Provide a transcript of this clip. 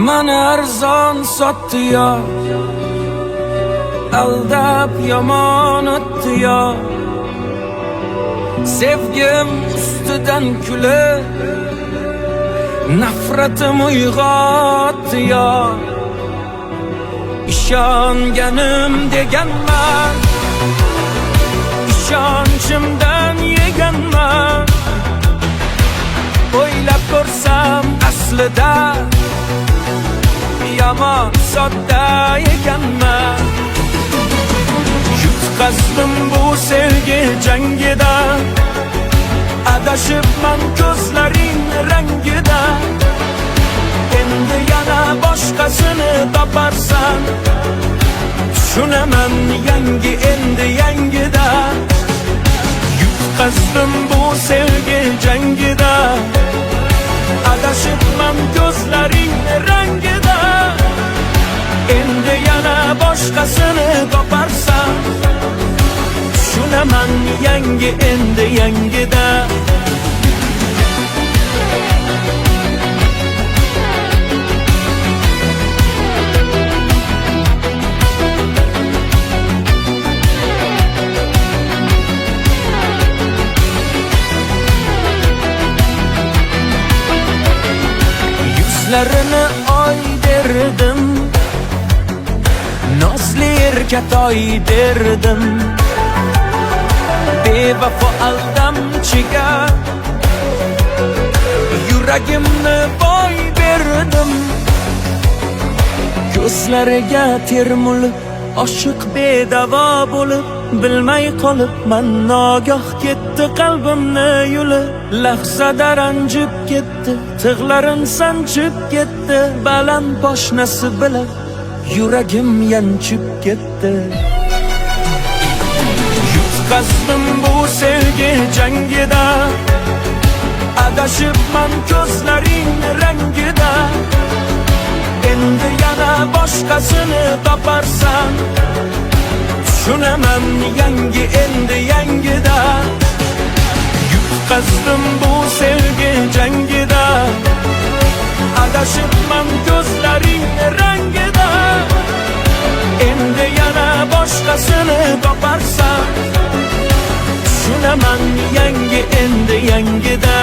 Mani arzon sotdi yo, aldab yomon o'tdi yo. Sevgim ustidan kulib, nafratim uyg'otdi yo. İşonganim deganman, ishonchimdan yeganman. O'ylab ko'rsam aslida yomon sodda ekanman. Yutqazdim bu sevgi jangida, adashibman ko'zlaring rangida. Endi yana boshqasini toparsan, tushunaman yangi endi yangida. Yutqazdim bu sevgi jangida, adashibman ko'zlaring rangida. Endi yana boshqasini toparsan, tushunaman yangi endi yangida. Yuzlarini oy derdim, nozli erkatoy derdim. Bevafo aldamchiga yuragimni boy berdim. Ko'zlariga termulib, oshiq bedavo bo'lib, bilmay qolibman nogoh ketdi qalbimni yulib. Lahzada ranjib ketdi, tig'larim sanchib ketdi. Baland poshnasi bilan yuragim yanchib ketdi. Yutqazdim bu sevgi jangida, adashibman ko'zlaring rangida. Endi yana boshqasini toparsan, tushunaman yangi endi yangida. Yutqazdim bu sevgi jangida, adashibman ko'zlaring rangida. Endi yana boshqasini toparsan, tushunaman yangi endi yangida.